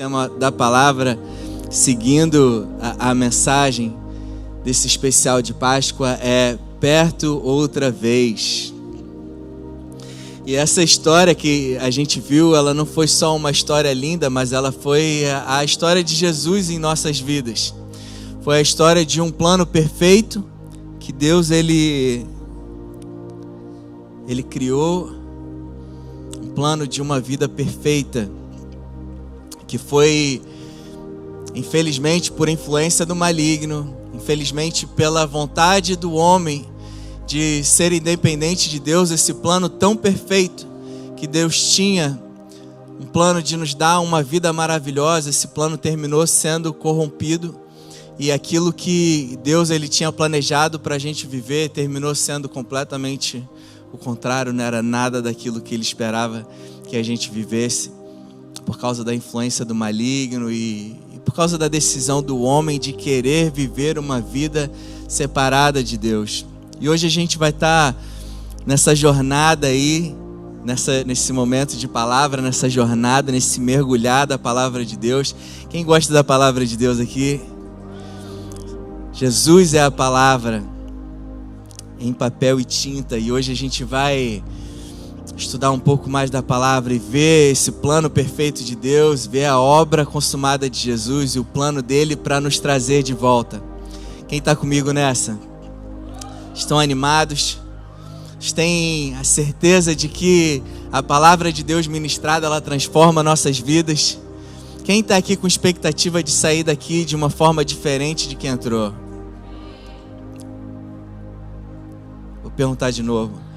tema da palavra, seguindo a mensagem desse especial de Páscoa, é perto outra vez. E essa história que a gente viu, ela não foi só uma história linda, mas ela foi a história de Jesus em nossas vidas. Foi a história de um plano perfeito que Deus ele criou, um plano de uma vida perfeita, que foi, infelizmente, por influência do maligno, infelizmente pela vontade do homem de ser independente de Deus, esse plano tão perfeito que Deus tinha, um plano de nos dar uma vida maravilhosa, esse plano terminou sendo corrompido, e aquilo que Deus ele tinha planejado para a gente viver terminou sendo completamente o contrário, não era nada daquilo que Ele esperava que a gente vivesse, por causa da influência do maligno e por causa da decisão do homem de querer viver uma vida separada de Deus. E hoje a gente vai estar nessa jornada aí, nesse momento de palavra, nessa jornada, nesse mergulhar da palavra de Deus. Quem gosta da palavra de Deus aqui? Jesus é a palavra em papel e tinta, e hoje a gente vai estudar um pouco mais da palavra e ver esse plano perfeito de Deus, ver a obra consumada de Jesus e o plano dele para nos trazer de volta. Quem está comigo nessa? Estão animados? Têm a certeza de que a palavra de Deus ministrada, ela transforma nossas vidas? Quem está aqui com expectativa de sair daqui de uma forma diferente de quem entrou? Vou perguntar de novo.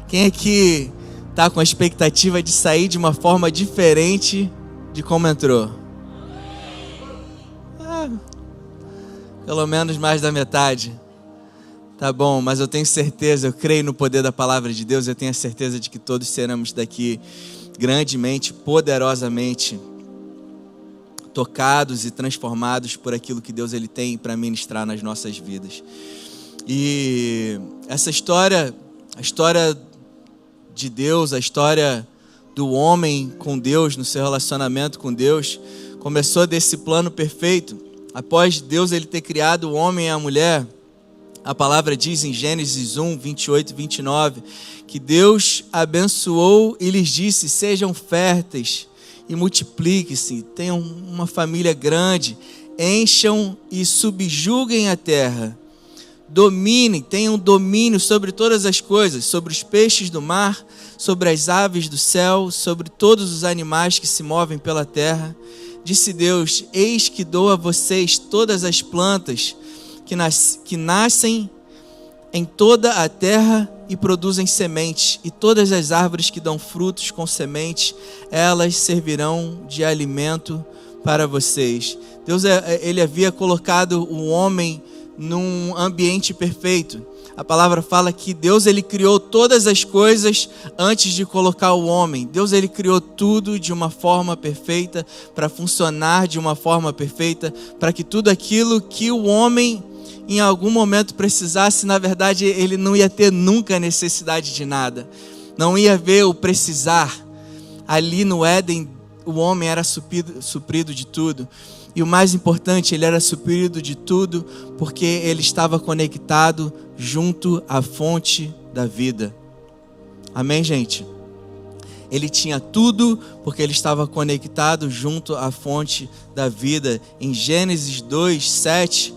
Quem aqui está com a expectativa de sair de uma forma diferente de como entrou? Pelo menos mais da metade. Tá bom, mas eu tenho certeza, eu creio no poder da palavra de Deus, eu tenho a certeza de que todos seremos daqui grandemente, poderosamente tocados e transformados por aquilo que Deus ele tem para ministrar nas nossas vidas. E essa história, a história de Deus, a história do homem com Deus, no seu relacionamento com Deus, começou desse plano perfeito. Após Deus ele ter criado o homem e a mulher, a palavra diz em Gênesis 1, 28 e 29, que Deus abençoou e lhes disse: sejam férteis e multipliquem-se, tenham uma família grande, encham e subjuguem a terra. Dominem, tenham domínio sobre todas as coisas, sobre os peixes do mar, sobre as aves do céu, sobre todos os animais que se movem pela terra. Disse Deus: eis que dou a vocês todas as plantas que nascem em toda a terra e produzem sementes, e todas as árvores que dão frutos com sementes, elas servirão de alimento para vocês. Deus ele havia colocado o homem num ambiente perfeito. A palavra fala que Deus ele criou todas as coisas antes de colocar o homem. Deus ele criou tudo de uma forma perfeita, para funcionar de uma forma perfeita, para que tudo aquilo que o homem em algum momento precisasse, na verdade ele não ia ter nunca necessidade de nada. Não ia haver o precisar. Ali no Éden o homem era suprido de tudo. E o mais importante, ele era suprido de tudo porque ele estava conectado junto à fonte da vida. Amém, gente? Ele tinha tudo porque ele estava conectado junto à fonte da vida. Em Gênesis 2, 7,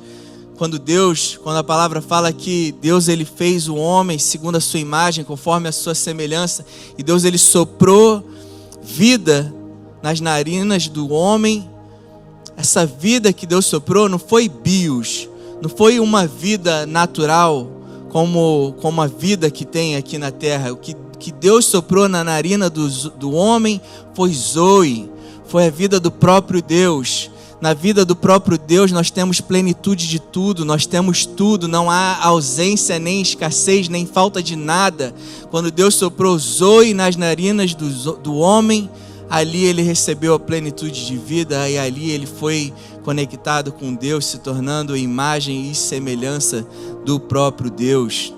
quando a palavra fala que Deus ele fez o homem segundo a sua imagem, conforme a sua semelhança, e Deus ele soprou vida nas narinas do homem. Essa vida que Deus soprou não foi bios, não foi uma vida natural como a vida que tem aqui na terra. O que Deus soprou na narina do homem foi Zoe, foi a vida do próprio Deus. Na vida do próprio Deus nós temos plenitude de tudo, nós temos tudo, não há ausência, nem escassez, nem falta de nada. Quando Deus soprou Zoe nas narinas do homem, ali ele recebeu a plenitude de vida, e ali ele foi conectado com Deus, se tornando imagem e semelhança do próprio Deus.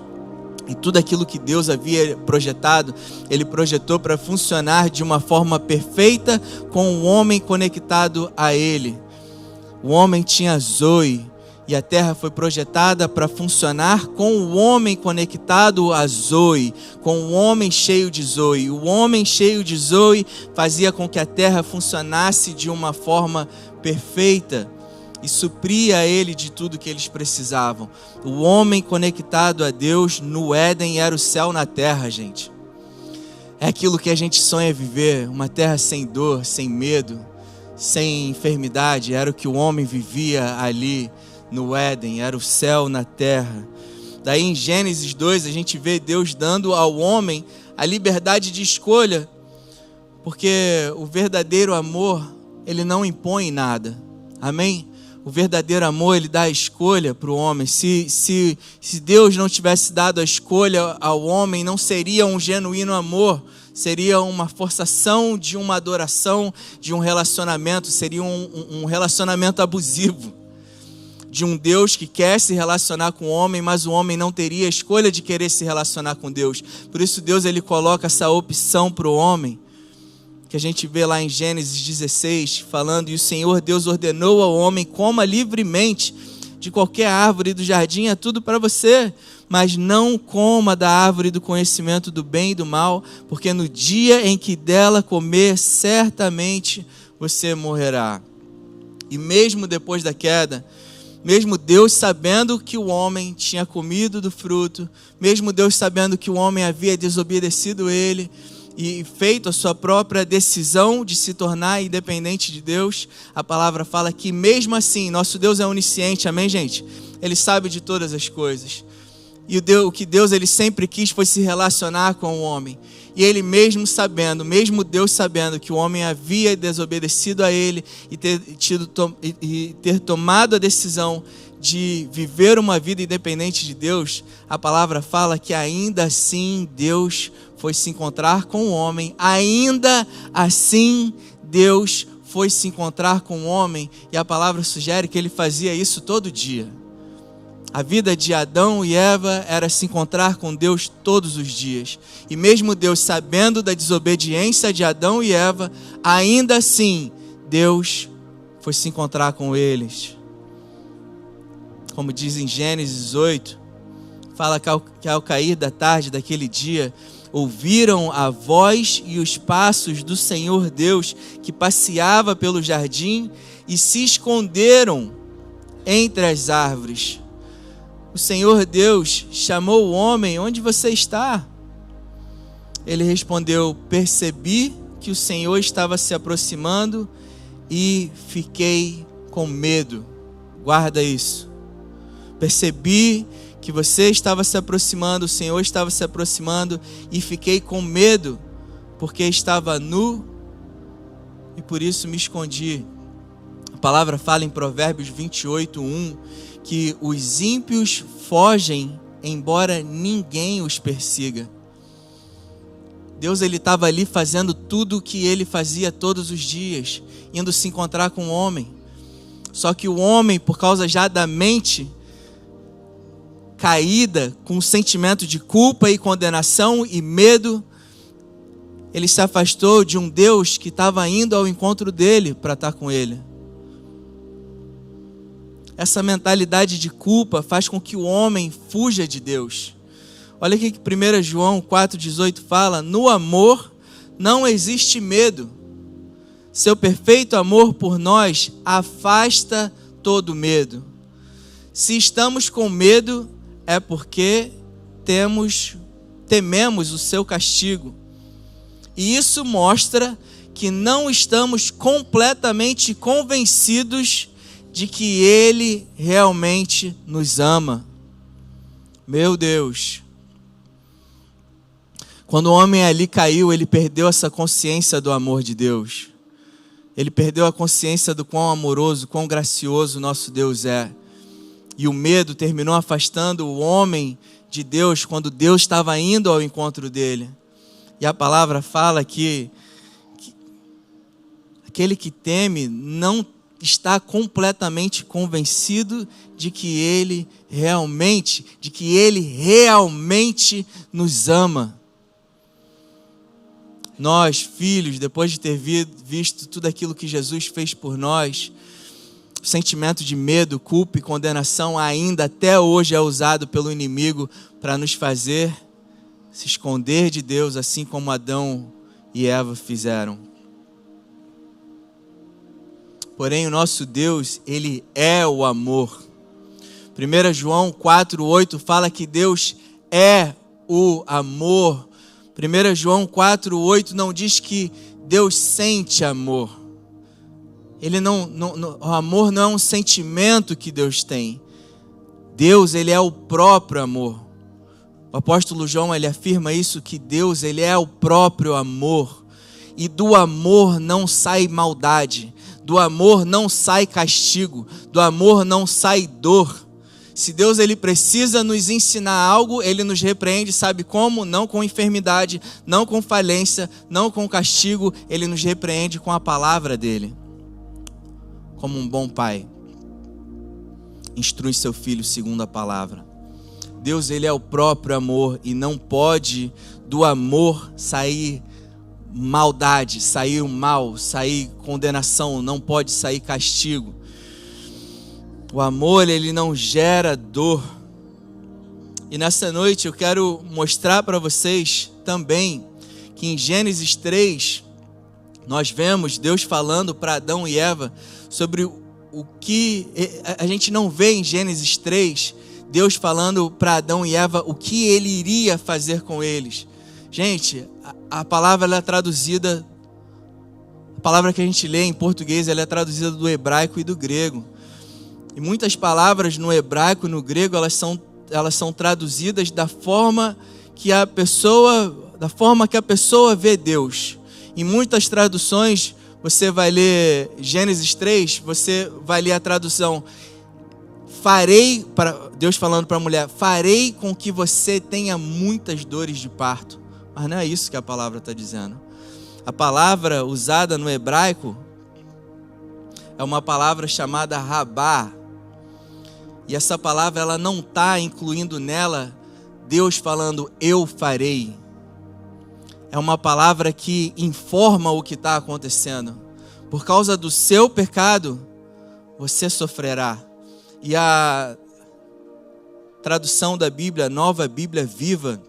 E tudo aquilo que Deus havia projetado, Ele projetou para funcionar de uma forma perfeita com o homem conectado a Ele. O homem tinha Zoe e a terra foi projetada para funcionar com o homem conectado a Zoe, com o homem cheio de Zoe. O homem cheio de Zoe fazia com que a terra funcionasse de uma forma perfeita e supria a ele de tudo que eles precisavam. O homem conectado a Deus no Éden era o céu na terra, gente. É aquilo que a gente sonha viver, uma terra sem dor, sem medo, sem enfermidade. Era o que o homem vivia ali no Éden, era o céu na terra. Daí em Gênesis 2 a gente vê Deus dando ao homem a liberdade de escolha, porque o verdadeiro amor, ele não impõe nada. Amém? O verdadeiro amor, ele dá a escolha para o homem. Se Deus não tivesse dado a escolha ao homem, não seria um genuíno amor, seria uma forçação de uma adoração, de um relacionamento, seria um relacionamento abusivo. De um Deus que quer se relacionar com o homem, mas o homem não teria a escolha de querer se relacionar com Deus. Por isso Deus, ele coloca essa opção para o homem, que a gente vê lá em Gênesis 16, falando: e o Senhor Deus ordenou ao homem: coma livremente de qualquer árvore do jardim, é tudo para você, mas não coma da árvore do conhecimento do bem e do mal, porque no dia em que dela comer, certamente você morrerá. E mesmo depois da queda, mesmo Deus sabendo que o homem tinha comido do fruto, mesmo Deus sabendo que o homem havia desobedecido ele e feito a sua própria decisão de se tornar independente de Deus, a palavra fala que mesmo assim, nosso Deus é onisciente, amém, gente? Ele sabe de todas as coisas. E o que Deus, ele sempre quis foi se relacionar com o homem. E ele mesmo Deus sabendo que o homem havia desobedecido a ele e ter tomado a decisão de viver uma vida independente de Deus, a palavra fala que ainda assim Deus foi se encontrar com o homem, ainda assim Deus foi se encontrar com o homem, e a palavra sugere que ele fazia isso todo dia. A vida de Adão e Eva era se encontrar com Deus todos os dias. E mesmo Deus sabendo da desobediência de Adão e Eva, ainda assim Deus foi se encontrar com eles. Como diz em Gênesis 8, fala que ao cair da tarde daquele dia, ouviram a voz e os passos do Senhor Deus que passeava pelo jardim e se esconderam entre as árvores. O Senhor Deus chamou o homem: onde você está? Ele respondeu: percebi que o Senhor estava se aproximando e fiquei com medo. Guarda isso. Percebi que você estava se aproximando, o Senhor estava se aproximando e fiquei com medo, porque estava nu e por isso me escondi. A palavra fala em Provérbios 28:1 que os ímpios fogem embora ninguém os persiga. Deus, ele estava ali fazendo tudo o que ele fazia todos os dias, indo se encontrar com o homem. Só que o homem, por causa já da mente caída, com um sentimento de culpa e condenação e medo, ele se afastou de um Deus que estava indo ao encontro dele para estar com ele. Essa mentalidade de culpa faz com que o homem fuja de Deus. Olha aqui que 1 João 4,18 fala: no amor não existe medo. Seu perfeito amor por nós afasta todo medo. Se estamos com medo, é porque tememos o seu castigo. E isso mostra que não estamos completamente convencidos de que Ele realmente nos ama. Meu Deus. Quando o homem ali caiu, ele perdeu essa consciência do amor de Deus. Ele perdeu a consciência do quão amoroso, quão gracioso nosso Deus é. E o medo terminou afastando o homem de Deus quando Deus estava indo ao encontro dele. E a palavra fala que aquele que teme não está completamente convencido de que Ele realmente nos ama. Nós, filhos, depois de ter visto tudo aquilo que Jesus fez por nós, o sentimento de medo, culpa e condenação ainda até hoje é usado pelo inimigo para nos fazer se esconder de Deus, assim como Adão e Eva fizeram. Porém, o nosso Deus, Ele é o amor. 1 João 4,8 fala que Deus é o amor. 1 João 4,8 não diz que Deus sente amor. O amor não é um sentimento que Deus tem. Deus, Ele é o próprio amor. O apóstolo João, ele afirma isso, que Deus, Ele é o próprio amor. E do amor não sai maldade. Do amor não sai castigo. Do amor não sai dor. Se Deus, Ele precisa nos ensinar algo, Ele nos repreende, sabe como? Não com enfermidade, não com falência, não com castigo. Ele nos repreende com a palavra dEle. Como um bom pai instrui seu filho segundo a palavra. Deus, Ele é o próprio amor e não pode do amor sair maldade, sair o mal, sair condenação, não pode sair castigo. O amor, ele não gera dor. E nessa noite eu quero mostrar para vocês também que em Gênesis 3 nós vemos Deus falando para Adão e Eva sobre o que a gente não vê em Gênesis 3, Deus falando para Adão e Eva o que Ele iria fazer com eles. Gente, a palavra ela é traduzida, a palavra que a gente lê em português, ela é traduzida do hebraico e do grego. E muitas palavras no hebraico e no grego, elas são traduzidas da forma que a pessoa vê Deus. Em muitas traduções, você vai ler Gênesis 3, você vai ler a tradução Deus falando para a mulher, farei com que você tenha muitas dores de parto. Mas não é isso que a palavra está dizendo. A palavra usada no hebraico é uma palavra chamada rabá. E essa palavra, ela não está incluindo nela Deus falando, eu farei. É uma palavra que informa o que está acontecendo. Por causa do seu pecado, você sofrerá. E a tradução da Bíblia, Nova Bíblia Viva,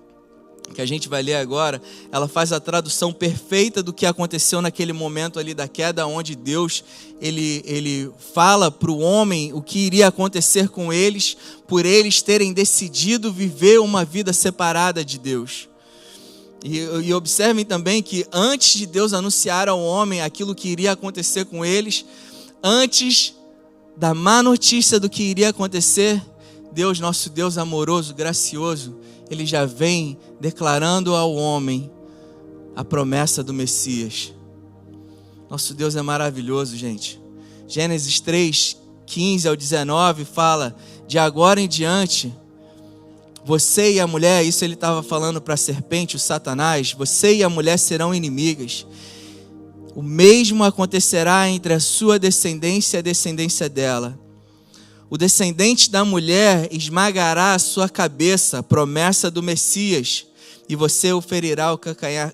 que a gente vai ler agora, ela faz a tradução perfeita do que aconteceu naquele momento ali da queda, onde Deus, ele fala para o homem o que iria acontecer com eles, por eles terem decidido viver uma vida separada de Deus. E observem também que antes de Deus anunciar ao homem aquilo que iria acontecer com eles, antes da má notícia do que iria acontecer, Deus, nosso Deus amoroso, gracioso, Ele já vem declarando ao homem a promessa do Messias. Nosso Deus é maravilhoso, gente. Gênesis 3, 15 ao 19 fala, de agora em diante, você e a mulher, isso ele estava falando para a serpente, o Satanás, você e a mulher serão inimigas. O mesmo acontecerá entre a sua descendência e a descendência dela. O descendente da mulher esmagará a sua cabeça, promessa do Messias, e você o ferirá ao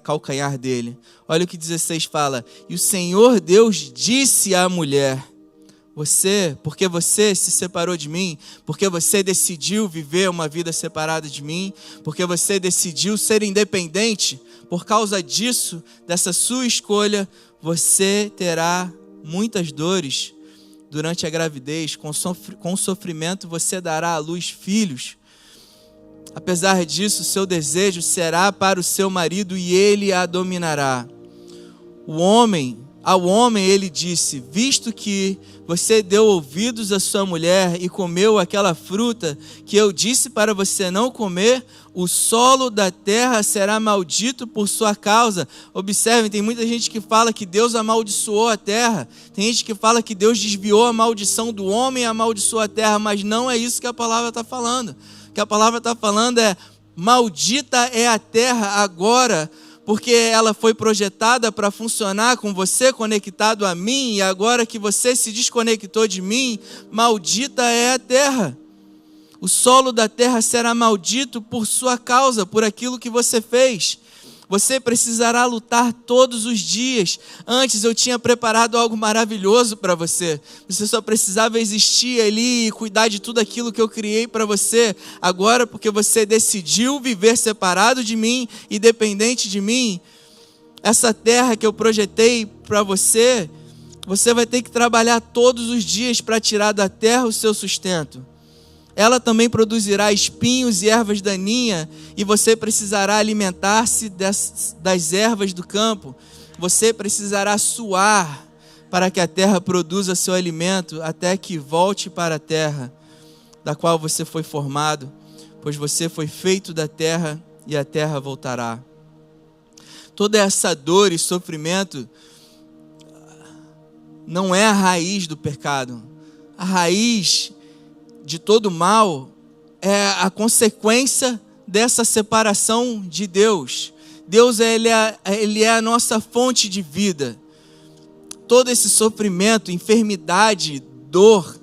calcanhar dele. Olha o que 16 fala. E o Senhor Deus disse à mulher, porque você se separou de mim, porque você decidiu viver uma vida separada de mim, porque você decidiu ser independente, por causa disso, dessa sua escolha, você terá muitas dores durante a gravidez, com sofrimento você dará à luz filhos. Apesar disso, seu desejo será para o seu marido e ele a dominará. Ao homem ele disse, visto que você deu ouvidos à sua mulher e comeu aquela fruta que eu disse para você não comer, o solo da terra será maldito por sua causa. Observem, tem muita gente que fala que Deus amaldiçoou a terra. Tem gente que fala que Deus desviou a maldição do homem e amaldiçoou a terra, mas não é isso que a palavra está falando. O que a palavra está falando é, maldita é a terra agora porque ela foi projetada para funcionar com você conectado a mim, e agora que você se desconectou de mim, maldita é a terra. O solo da terra será maldito por sua causa, por aquilo que você fez. Você precisará lutar todos os dias. Antes eu tinha preparado algo maravilhoso para você. Você só precisava existir ali e cuidar de tudo aquilo que eu criei para você. Agora, porque você decidiu viver separado de mim e dependente de mim, essa terra que eu projetei para você, você vai ter que trabalhar todos os dias para tirar da terra o seu sustento. Ela também produzirá espinhos e ervas daninhas, e você precisará alimentar-se das ervas do campo. Você precisará suar para que a terra produza seu alimento, até que volte para a terra, da qual você foi formado, pois você foi feito da terra, e a terra voltará. Toda essa dor e sofrimento não é a raiz do pecado. A raiz de todo mal é a consequência dessa separação de Deus. Deus, ele é a nossa fonte de vida. Todo esse sofrimento, enfermidade, dor,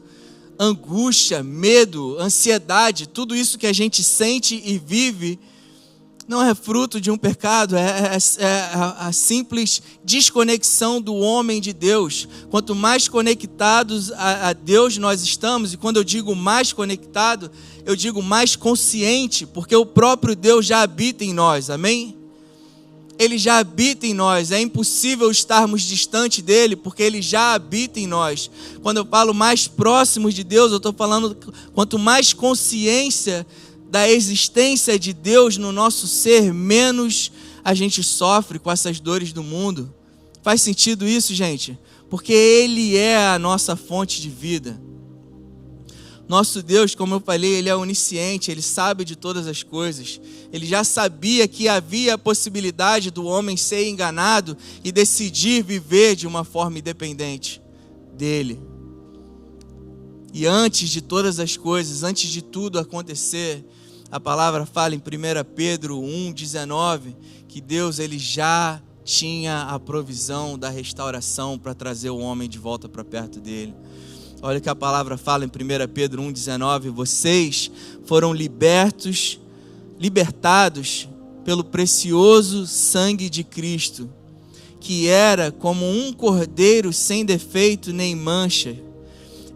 angústia, medo, ansiedade, tudo isso que a gente sente e vive, não é fruto de um pecado, é a simples desconexão do homem de Deus. Quanto mais conectados a Deus nós estamos, e quando eu digo mais conectado, eu digo mais consciente, porque o próprio Deus já habita em nós, amém? Ele já habita em nós, é impossível estarmos distante dele, porque ele já habita em nós. Quando eu falo mais próximos de Deus, eu estou falando quanto mais consciência da existência de Deus no nosso ser, menos a gente sofre com essas dores do mundo. Faz sentido isso, gente? Porque Ele é a nossa fonte de vida. Nosso Deus, como eu falei, Ele é onisciente, Ele sabe de todas as coisas. Ele já sabia que havia a possibilidade do homem ser enganado e decidir viver de uma forma independente dEle. E antes de todas as coisas, antes de tudo acontecer, a palavra fala em 1 Pedro 1,19, que Deus ele já tinha a provisão da restauração para trazer o homem de volta para perto dele. Olha o que a palavra fala em 1 Pedro 1,19, vocês foram libertados pelo precioso sangue de Cristo, que era como um cordeiro sem defeito nem mancha.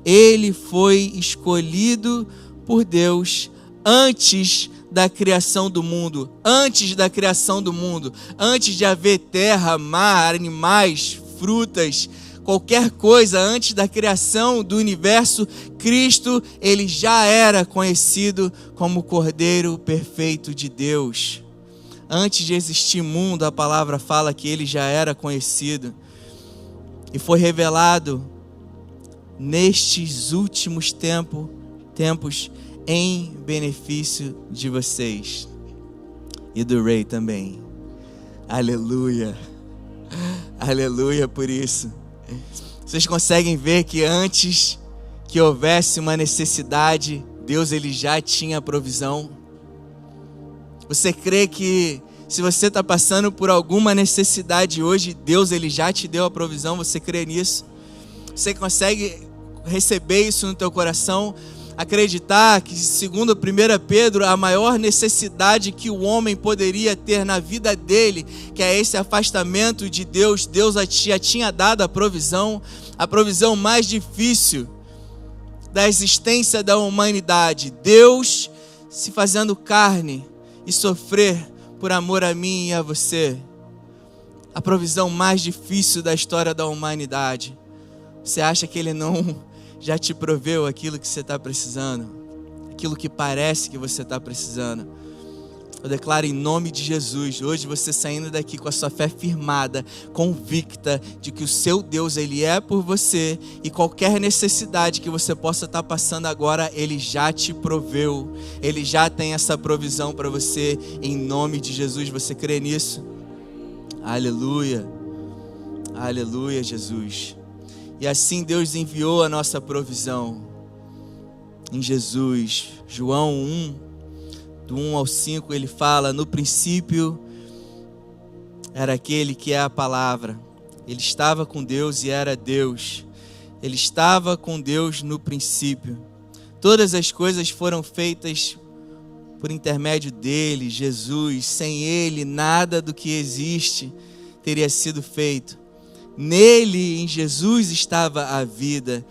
Ele foi escolhido por Deus antes da criação do mundo, antes de haver terra, mar, animais, frutas, qualquer coisa, antes da criação do universo, Cristo, ele já era conhecido como o Cordeiro perfeito de Deus. Antes de existir mundo, a palavra fala que ele já era conhecido e foi revelado nestes últimos tempos em benefício de vocês e do rei também. Aleluia, aleluia por isso. Vocês conseguem ver que antes que houvesse uma necessidade, Deus ele já tinha a provisão? Você crê que se você está passando por alguma necessidade hoje, Deus ele já te deu a provisão? Você crê nisso? Você consegue receber isso no teu coração? Acreditar que, segundo 1 Pedro, a maior necessidade que o homem poderia ter na vida dele, que é esse afastamento de Deus, Deus já tinha dado a provisão mais difícil da existência da humanidade. Deus se fazendo carne e sofrer por amor a mim e a você. A provisão mais difícil da história da humanidade. Você acha que Ele não já te proveu aquilo que você está precisando? Aquilo que parece que você está precisando? Eu declaro em nome de Jesus, hoje você saindo daqui com a sua fé firmada, convicta de que o seu Deus, Ele é por você, e qualquer necessidade que você possa estar passando agora, Ele já te proveu, Ele já tem essa provisão para você, em nome de Jesus. Você crê nisso? Aleluia, aleluia, Jesus. E assim Deus enviou a nossa provisão em Jesus. João 1, do 1 ao 5, ele fala: no princípio era aquele que é a palavra. Ele estava com Deus e era Deus. Ele estava com Deus no princípio. Todas as coisas foram feitas por intermédio dele, Jesus. Sem ele, nada do que existe teria sido feito. Nele, em Jesus, estava a vida,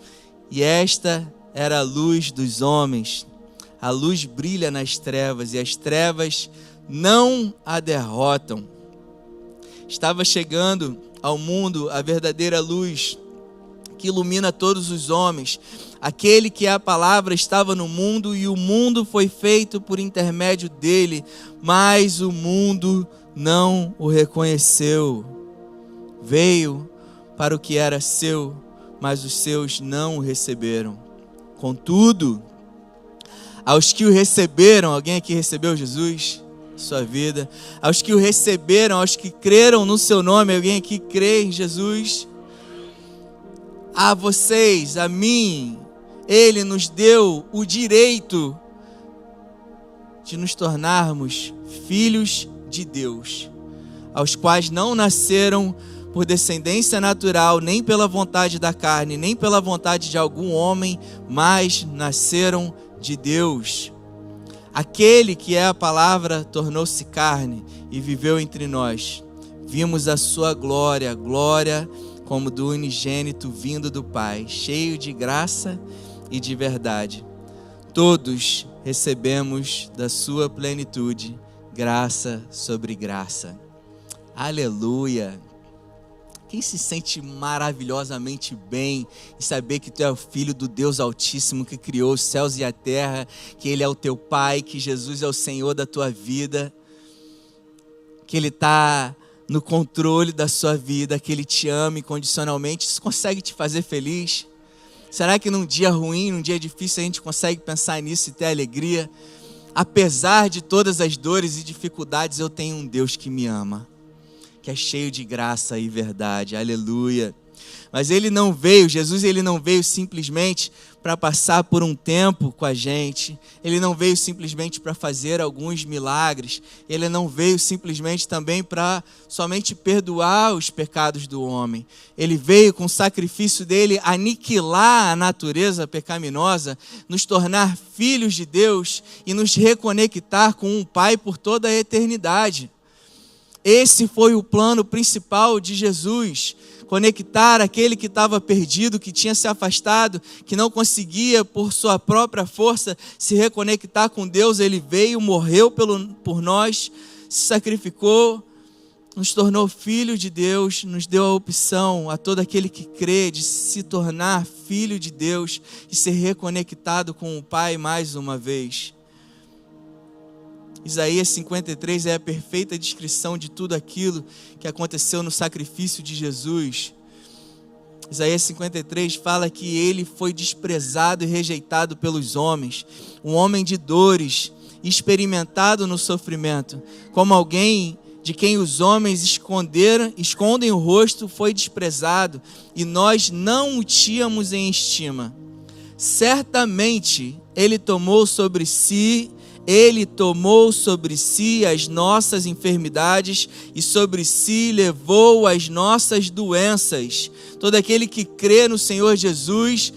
e esta era a luz dos homens. A luz brilha nas trevas, e as trevas não a derrotam. Estava chegando ao mundo a verdadeira luz que ilumina todos os homens. Aquele que é a palavra estava no mundo, e o mundo foi feito por intermédio dele, mas o mundo não o reconheceu. Veio para o que era seu, mas os seus não o receberam. Contudo, aos que o receberam, alguém aqui recebeu Jesus? Sua vida. Aos que o receberam, aos que creram no seu nome, alguém aqui crê em Jesus? A vocês, a mim, Ele nos deu o direito de nos tornarmos filhos de Deus, aos quais não nasceram por descendência natural, nem pela vontade da carne, nem pela vontade de algum homem, mas nasceram de Deus. Aquele que é a palavra tornou-se carne e viveu entre nós. Vimos a sua glória, glória como do unigênito vindo do Pai, cheio de graça e de verdade. Todos recebemos da sua plenitude, graça sobre graça. Aleluia! Quem se sente maravilhosamente bem em saber que tu é o filho do Deus Altíssimo que criou os céus e a terra, que Ele é o teu Pai, que Jesus é o Senhor da tua vida, que Ele está no controle da sua vida, que Ele te ama incondicionalmente? Isso consegue te fazer feliz? Será que num dia ruim, num dia difícil, a gente consegue pensar nisso e ter alegria? Apesar de todas as dores e dificuldades, eu tenho um Deus que me ama, que é cheio de graça e verdade, aleluia. Mas Ele não veio, Jesus, Ele não veio simplesmente para passar por um tempo com a gente. Ele não veio simplesmente para fazer alguns milagres. Ele não veio simplesmente também para somente perdoar os pecados do homem. Ele veio com o sacrifício dele aniquilar a natureza pecaminosa, nos tornar filhos de Deus e nos reconectar com um Pai por toda a eternidade. Esse foi o plano principal de Jesus, conectar aquele que estava perdido, que tinha se afastado, que não conseguia por sua própria força se reconectar com Deus. Ele veio, morreu por nós, se sacrificou, nos tornou filho de Deus, nos deu a opção a todo aquele que crê de se tornar filho de Deus e ser reconectado com o Pai mais uma vez. Isaías 53 é a perfeita descrição de tudo aquilo que aconteceu no sacrifício de Jesus. Isaías 53 fala que ele foi desprezado e rejeitado pelos homens, um homem de dores, experimentado no sofrimento, como alguém de quem os homens escondem o rosto, foi desprezado, e nós não o tínhamos em estima. Certamente ele tomou sobre si as nossas enfermidades e sobre si levou as nossas doenças. Todo aquele que crê no Senhor Jesus,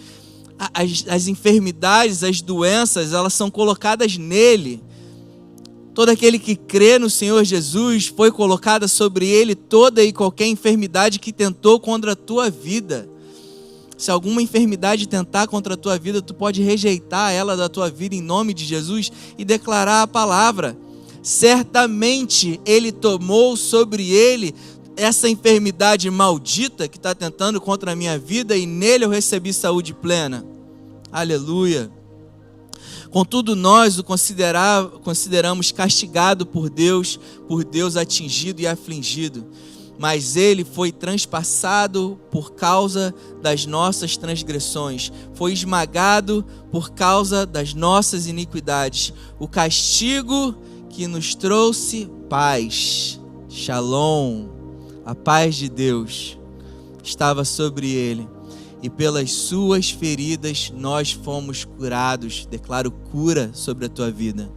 as enfermidades, as doenças, elas são colocadas nele. Todo aquele que crê no Senhor Jesus, foi colocada sobre ele toda e qualquer enfermidade que tentou contra a tua vida. Se alguma enfermidade tentar contra a tua vida, tu pode rejeitar ela da tua vida em nome de Jesus e declarar a palavra. Certamente Ele tomou sobre Ele essa enfermidade maldita que está tentando contra a minha vida, e nele eu recebi saúde plena. Aleluia. Contudo, nós o consideramos castigado por Deus atingido e afligido. Mas ele foi transpassado por causa das nossas transgressões, foi esmagado por causa das nossas iniquidades. O castigo que nos trouxe paz, Shalom, a paz de Deus, estava sobre ele. E pelas suas feridas nós fomos curados. Declaro cura sobre a tua vida.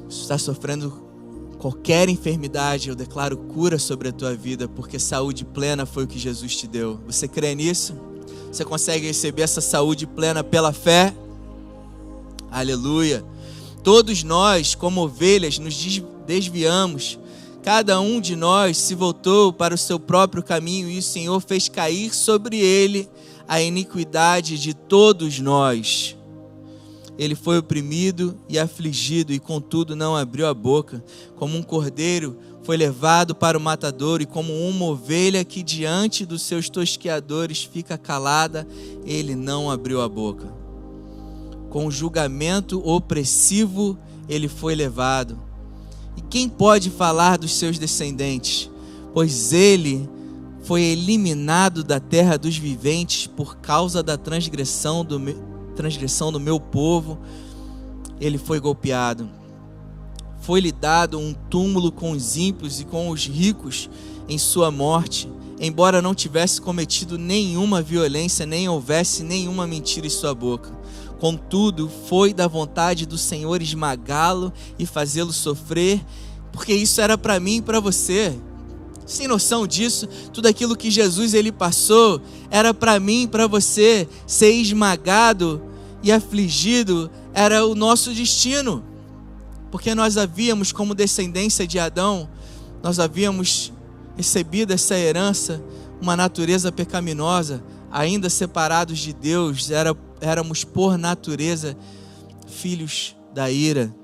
Você está sofrendo qualquer enfermidade, eu declaro cura sobre a tua vida, porque saúde plena foi o que Jesus te deu. Você crê nisso? Você consegue receber essa saúde plena pela fé? Aleluia. Todos nós, como ovelhas, nos desviamos. Cada um de nós se voltou para o seu próprio caminho e o Senhor fez cair sobre ele a iniquidade de todos nós. Ele foi oprimido e afligido e contudo não abriu a boca. Como um cordeiro foi levado para o matadouro e como uma ovelha que diante dos seus tosqueadores fica calada, ele não abriu a boca. Com julgamento opressivo ele foi levado. E quem pode falar dos seus descendentes? Pois ele foi eliminado da terra dos viventes por causa da transgressão do meu povo. Ele foi golpeado. Foi-lhe dado um túmulo com os ímpios e com os ricos em sua morte, embora não tivesse cometido nenhuma violência, nem houvesse nenhuma mentira em sua boca. Contudo, foi da vontade do Senhor esmagá-lo e fazê-lo sofrer, porque isso era para mim e para você. Sem noção disso, tudo aquilo que Jesus ele passou era para mim e para você. Ser esmagado e afligido era o nosso destino, porque nós havíamos, como descendência de Adão, nós havíamos recebido essa herança, uma natureza pecaminosa, ainda separados de Deus, éramos por natureza filhos da ira.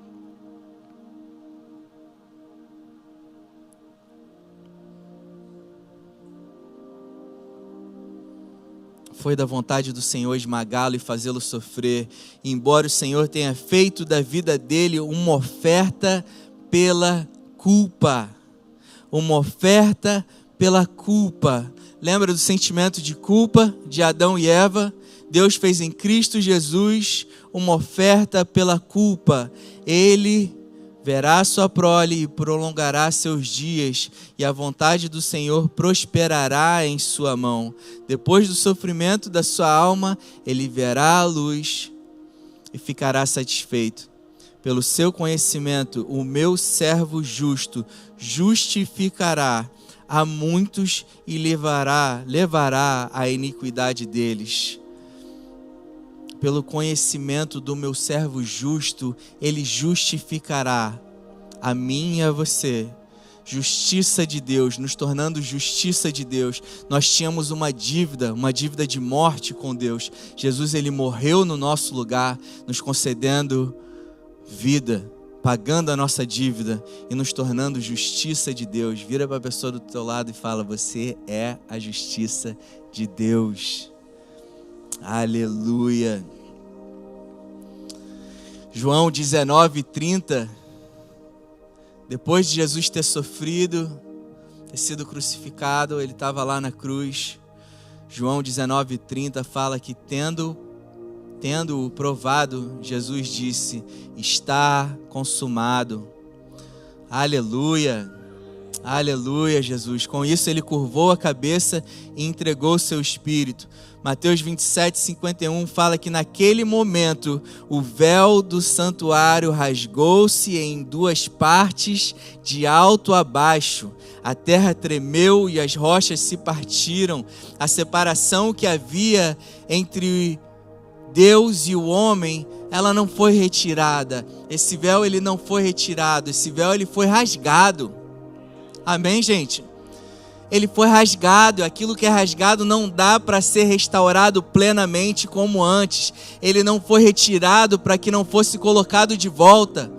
Foi da vontade do Senhor esmagá-lo e fazê-lo sofrer. E embora o Senhor tenha feito da vida dele uma oferta pela culpa. Uma oferta pela culpa. Lembra do sentimento de culpa de Adão e Eva? Deus fez em Cristo Jesus uma oferta pela culpa. Ele verá sua prole e prolongará seus dias, e a vontade do Senhor prosperará em sua mão. Depois do sofrimento da sua alma, ele verá a luz e ficará satisfeito. Pelo seu conhecimento, o meu servo justo justificará a muitos e levará a iniquidade deles. Pelo conhecimento do meu servo justo, ele justificará a mim e a você. Justiça de Deus, nos tornando justiça de Deus. Nós tínhamos uma dívida de morte com Deus. Jesus, ele morreu no nosso lugar, nos concedendo vida, pagando a nossa dívida e nos tornando justiça de Deus. Vira para a pessoa do teu lado e fala: você é a justiça de Deus. Aleluia. João 19:30, depois de Jesus ter sofrido, ter sido crucificado, ele estava lá na cruz. João 19:30 fala que tendo-o provado, Jesus disse: está consumado. Aleluia. Aleluia, Jesus. Com isso ele curvou a cabeça e entregou o seu espírito. Mateus 27:51 fala que naquele momento o véu do santuário rasgou-se em duas partes, de alto a baixo. A terra tremeu e as rochas se partiram. A separação que havia entre Deus e o homem, ela não foi retirada. Esse véu ele não foi retirado. Esse véu ele foi rasgado. Amém, gente? Ele foi rasgado. Aquilo que é rasgado não dá para ser restaurado plenamente como antes. Ele não foi retirado para que não fosse colocado de volta.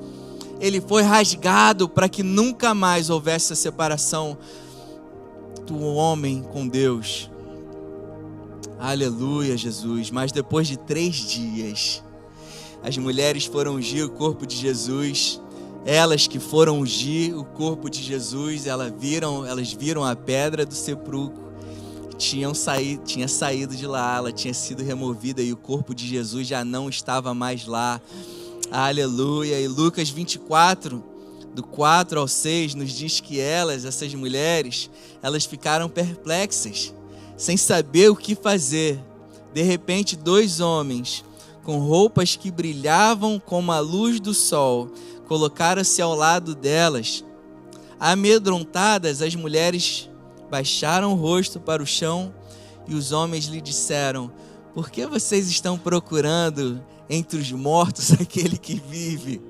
Ele foi rasgado para que nunca mais houvesse a separação do homem com Deus. Aleluia, Jesus. Mas depois de 3 dias, as mulheres foram ungir o corpo de Jesus. Elas que foram ungir o corpo de Jesus, elas viram a pedra do sepulcro, tinha saído de lá, ela tinha sido removida e o corpo de Jesus já não estava mais lá. Aleluia. E Lucas 24, do 4 ao 6, nos diz que essas mulheres, elas ficaram perplexas, sem saber o que fazer. De repente, 2 homens, com roupas que brilhavam como a luz do sol, colocaram-se ao lado delas. Amedrontadas, as mulheres baixaram o rosto para o chão e os homens lhe disseram: por que vocês estão procurando entre os mortos aquele que vive?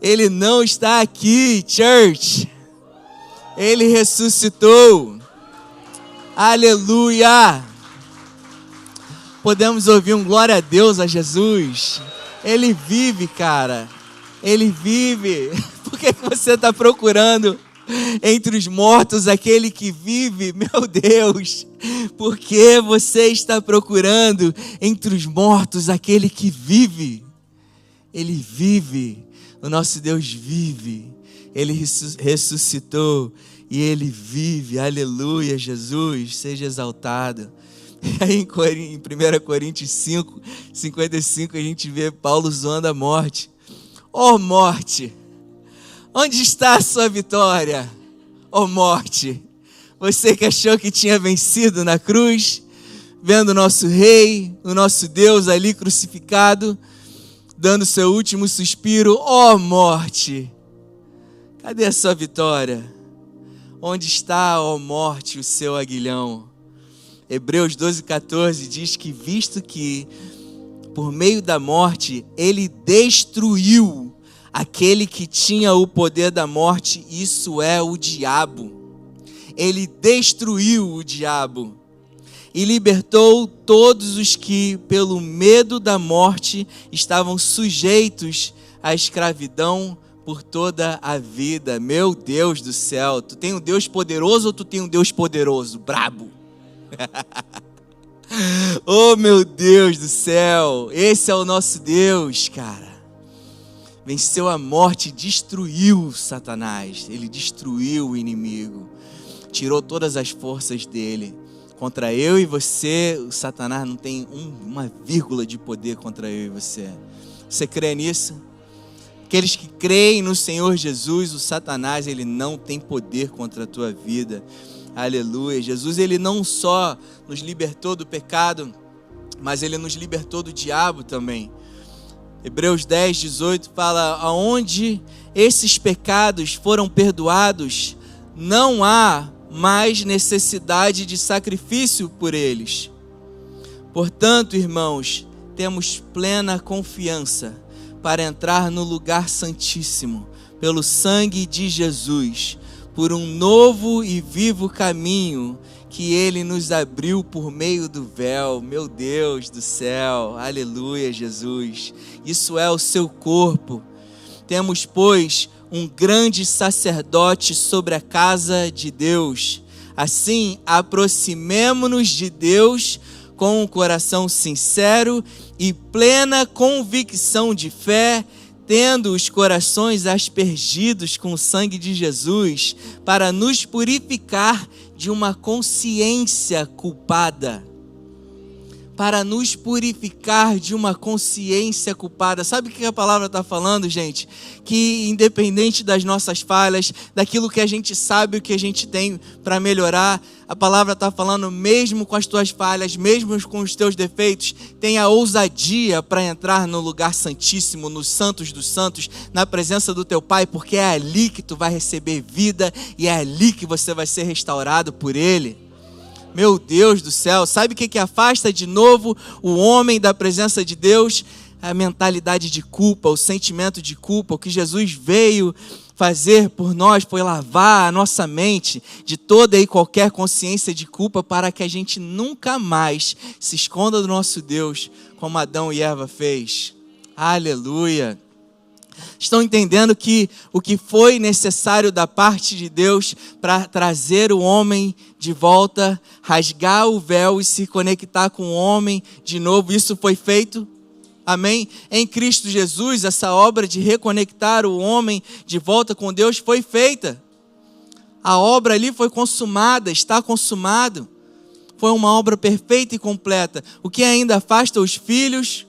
Ele não está aqui, church. Ele ressuscitou. Aleluia! Podemos ouvir um glória a Deus a Jesus. Ele vive, cara. Ele vive. Por que você está procurando entre os mortos aquele que vive? Meu Deus, por que você está procurando entre os mortos aquele que vive? Ele vive. O nosso Deus vive. Ele ressuscitou e Ele vive. Aleluia, Jesus, seja exaltado. E aí em 1 Coríntios 5, 55, a gente vê Paulo zoando a morte. Ó morte, onde está a sua vitória? Ó morte, você que achou que tinha vencido na cruz, vendo o nosso rei, o nosso Deus ali crucificado, dando seu último suspiro. Ó morte, cadê a sua vitória? Onde está, ó morte, o seu aguilhão? Hebreus 12:14 diz que visto que por meio da morte ele destruiu aquele que tinha o poder da morte, isso é o diabo. Ele destruiu o diabo e libertou todos os que pelo medo da morte estavam sujeitos à escravidão por toda a vida. Meu Deus do céu, tu tem um Deus poderoso ou tu tem um Deus poderoso, brabo? Oh meu Deus do céu, esse é o nosso Deus, cara. Venceu a morte, destruiu Satanás, ele destruiu o inimigo, tirou todas as forças dele. Contra eu e você, o Satanás não tem uma vírgula de poder contra eu e você. Você crê nisso? Aqueles que creem no Senhor Jesus, o Satanás, ele não tem poder contra a tua vida. Aleluia. Jesus, ele não só nos libertou do pecado, mas ele nos libertou do diabo também. Hebreus 10:18 fala: aonde esses pecados foram perdoados, não há mais necessidade de sacrifício por eles. Portanto, irmãos, temos plena confiança para entrar no lugar santíssimo, pelo sangue de Jesus, por um novo e vivo caminho que Ele nos abriu por meio do véu. Meu Deus do céu, aleluia, Jesus. Isso é o seu corpo. Temos, pois, um grande sacerdote sobre a casa de Deus. Assim, aproximemo-nos de Deus com um coração sincero e plena convicção de fé, tendo os corações aspergidos com o sangue de Jesus, para nos purificar de uma consciência culpada. Para nos purificar de uma consciência culpada. Sabe o que a palavra está falando, gente? Que independente das nossas falhas, daquilo que a gente sabe, o que a gente tem para melhorar, a palavra está falando, mesmo com as tuas falhas, mesmo com os teus defeitos, tenha ousadia para entrar no lugar santíssimo, nos santos dos santos, na presença do teu Pai, porque é ali que tu vai receber vida e é ali que você vai ser restaurado por Ele. Meu Deus do céu, sabe o que afasta de novo o homem da presença de Deus? A mentalidade de culpa, o sentimento de culpa. O que Jesus veio fazer por nós foi lavar a nossa mente de toda e qualquer consciência de culpa, para que a gente nunca mais se esconda do nosso Deus, como Adão e Eva fez. Aleluia! Estão entendendo que o que foi necessário da parte de Deus para trazer o homem de volta, rasgar o véu e se conectar com o homem de novo, isso foi feito? Amém? Em Cristo Jesus, essa obra de reconectar o homem de volta com Deus foi feita. A obra ali foi consumada, está consumado. Foi uma obra perfeita e completa. O que ainda afasta os filhos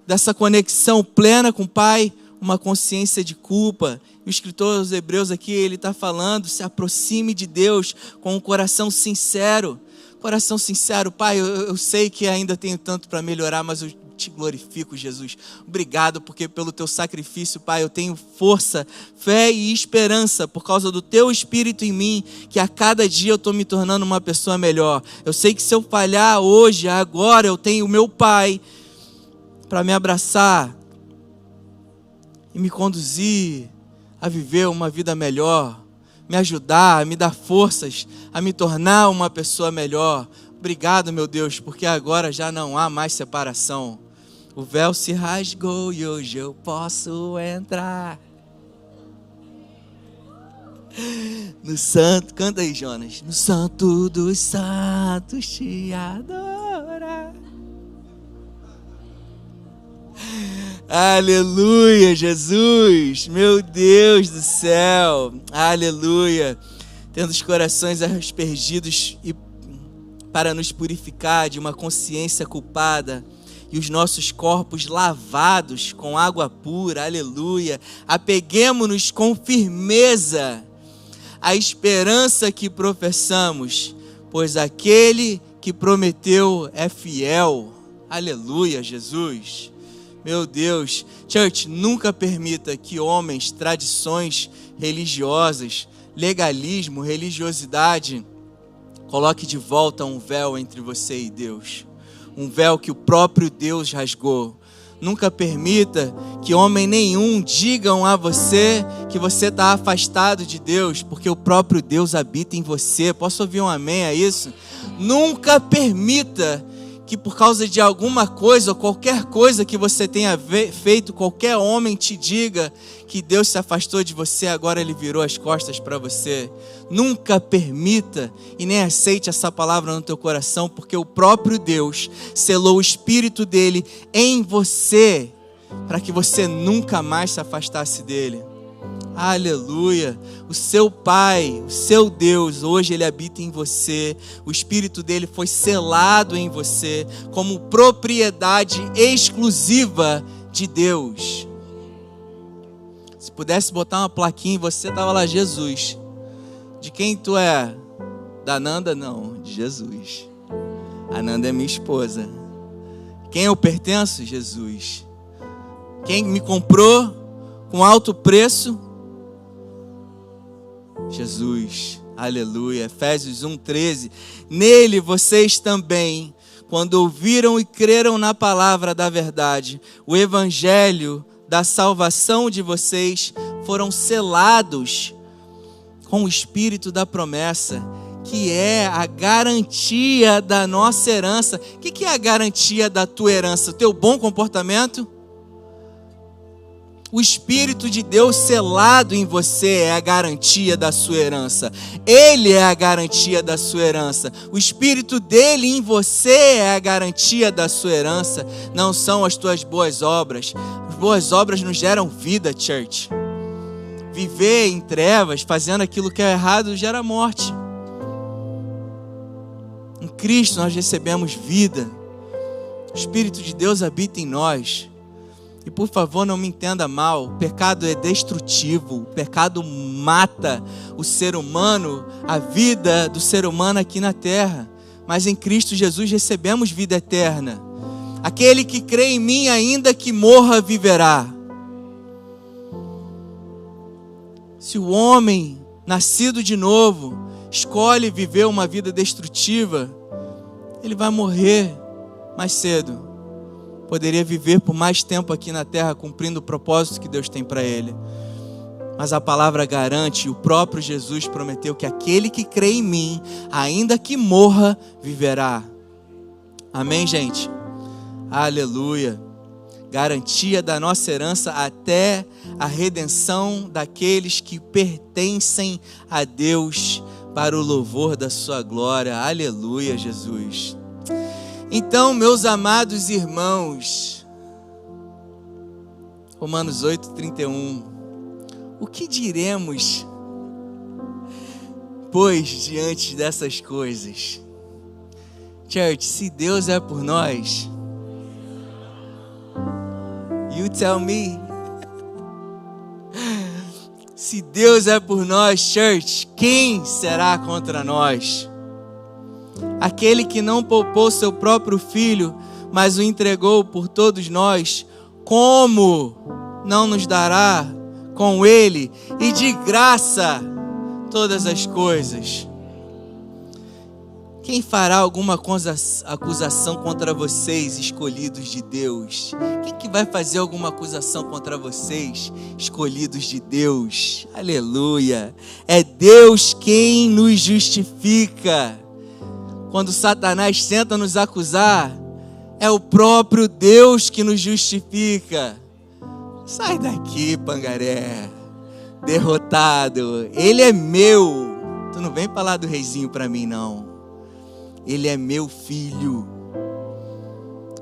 dessa conexão plena com o Pai? Uma consciência de culpa. E o escritor dos Hebreus aqui, ele está falando, se aproxime de Deus com um coração sincero. Coração sincero, Pai, eu sei que ainda tenho tanto para melhorar, mas eu te glorifico, Jesus. Obrigado, porque pelo teu sacrifício, Pai, eu tenho força, fé e esperança por causa do teu Espírito em mim, que a cada dia eu estou me tornando uma pessoa melhor. Eu sei que se eu falhar hoje, agora, eu tenho o meu Pai para me abraçar e me conduzir a viver uma vida melhor, me ajudar, me dar forças a me tornar uma pessoa melhor. Obrigado, meu Deus, porque agora já não há mais separação. O véu se rasgou e hoje eu posso entrar no santo, canta aí, Jonas, no santo dos santos te adorar. Aleluia, Jesus, meu Deus do céu, aleluia. Tendo os corações aspergidos e para nos purificar de uma consciência culpada e os nossos corpos lavados com água pura, aleluia. Apeguemo-nos com firmeza à esperança que professamos, pois aquele que prometeu é fiel, aleluia, Jesus. Meu Deus, church, nunca permita que homens, tradições religiosas, legalismo, religiosidade, coloque de volta um véu entre você e Deus. Um véu que o próprio Deus rasgou. Nunca permita que homem nenhum digam a você que você está afastado de Deus, porque o próprio Deus habita em você. Posso ouvir um amém a isso? Nunca permita que por causa de alguma coisa ou qualquer coisa que você tenha feito, qualquer homem te diga que Deus se afastou de você, agora Ele virou as costas para você. Nunca permita e nem aceite essa palavra no teu coração, porque o próprio Deus selou o Espírito dele em você, para que você nunca mais se afastasse dele. Aleluia, o seu Pai, o seu Deus, hoje Ele habita em você, o Espírito dele foi selado em você, como propriedade exclusiva de Deus. Se pudesse botar uma plaquinha em você, estava lá, Jesus. De quem tu é? Da Nanda? Não, de Jesus. A Nanda é minha esposa. Quem eu pertenço? Jesus. Quem me comprou com alto preço? Jesus, aleluia. Efésios 1:13. Nele vocês também, quando ouviram e creram na palavra da verdade, o evangelho da salvação de vocês, foram selados com o Espírito da promessa, que é a garantia da nossa herança. O que é a garantia da tua herança? O teu bom comportamento? O Espírito de Deus selado em você é a garantia da sua herança. Ele é a garantia da sua herança. O Espírito dele em você é a garantia da sua herança. Não são as tuas boas obras. As boas obras nos geram vida, church. Viver em trevas, fazendo aquilo que é errado, gera morte. Em Cristo nós recebemos vida. O Espírito de Deus habita em nós. E por favor, não me entenda mal, o pecado é destrutivo, o pecado mata o ser humano, a vida do ser humano aqui na terra. Mas em Cristo Jesus recebemos vida eterna. Aquele que crê em mim, ainda que morra, viverá. Se o homem, nascido de novo, escolhe viver uma vida destrutiva, ele vai morrer mais cedo. Poderia viver por mais tempo aqui na terra, cumprindo o propósito que Deus tem para ele. Mas a palavra garante, o próprio Jesus prometeu que aquele que crê em mim, ainda que morra, viverá. Amém, gente? Aleluia. Garantia da nossa herança até a redenção daqueles que pertencem a Deus para o louvor da sua glória. Aleluia, Jesus. Então, meus amados irmãos, Romanos 8:31, o que diremos, pois, diante dessas coisas? Church, se Deus é por nós, you tell me. Se Deus é por nós, church, quem será contra nós? Aquele que não poupou seu próprio filho, mas o entregou por todos nós, como não nos dará com ele e de graça todas as coisas? Quem fará alguma acusação contra vocês, escolhidos de Deus? Quem que vai fazer alguma acusação contra vocês, escolhidos de Deus? Aleluia! É Deus quem nos justifica. Quando Satanás tenta nos acusar, é o próprio Deus que nos justifica. Sai daqui, pangaré, derrotado. Ele é meu. Tu não vem falar do reizinho para mim, não. Ele é meu filho.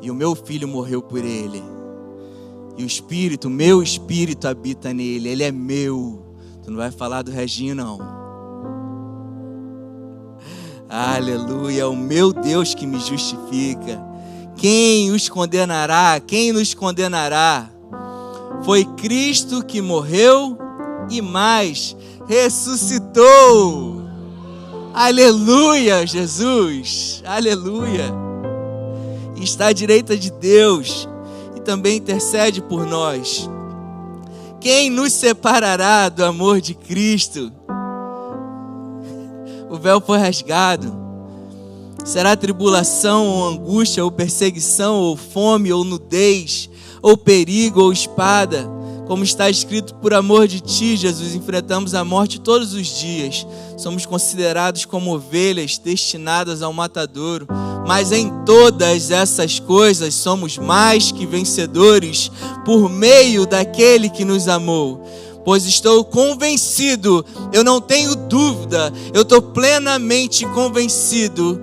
E o meu filho morreu por ele. E o Espírito, meu Espírito habita nele. Ele é meu. Tu não vai falar do Reginho, não. Aleluia. É o meu Deus que me justifica. Quem os condenará? Quem nos condenará? Foi Cristo que morreu e mais ressuscitou. Aleluia, Jesus. Aleluia. E está à direita de Deus e também intercede por nós. Quem nos separará do amor de Cristo? O véu foi rasgado. Será tribulação ou angústia ou perseguição ou fome ou nudez ou perigo ou espada? Como está escrito, por amor de ti, Jesus, enfrentamos a morte todos os dias. Somos considerados como ovelhas destinadas ao matadouro. Mas em todas essas coisas somos mais que vencedores por meio daquele que nos amou. Pois estou convencido, eu não tenho dúvida, eu estou plenamente convencido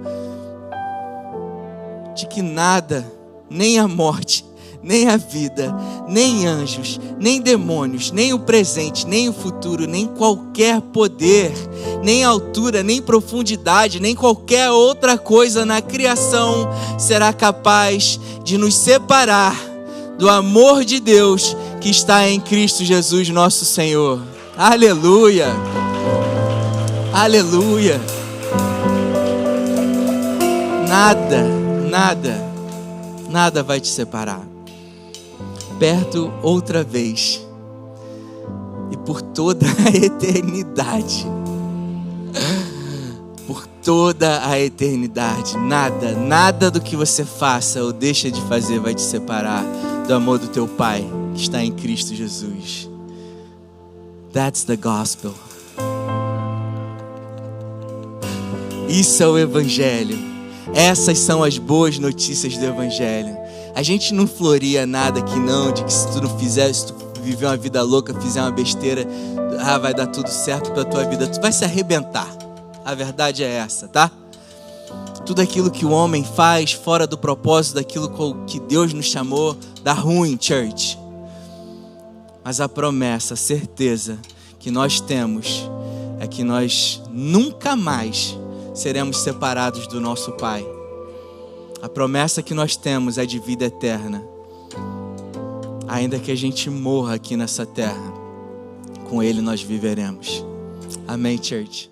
de que nada, nem a morte, nem a vida, nem anjos, nem demônios, nem o presente, nem o futuro, nem qualquer poder, nem altura, nem profundidade, nem qualquer outra coisa na criação será capaz de nos separar do amor de Deus que está em Cristo Jesus, nosso Senhor. Aleluia! Aleluia! Nada vai te separar. Perto outra vez e por toda a eternidade. Por toda a eternidade. Nada do que você faça ou deixa de fazer vai te separar do amor do teu Pai que está em Cristo Jesus. That's the gospel. Isso é o Evangelho. Essas são as boas notícias do Evangelho. A gente não floria nada aqui não, de que se tu não fizer, se tu viver uma vida louca, fizer uma besteira, vai dar tudo certo pra tua vida. Tu vai se arrebentar. A verdade é essa, tá? Tudo aquilo que o homem faz fora do propósito daquilo que Deus nos chamou, dá ruim, church. Mas a promessa, a certeza que nós temos é que nós nunca mais seremos separados do nosso Pai. A promessa que nós temos é de vida eterna. Ainda que a gente morra aqui nessa terra, com Ele nós viveremos. Amém, church?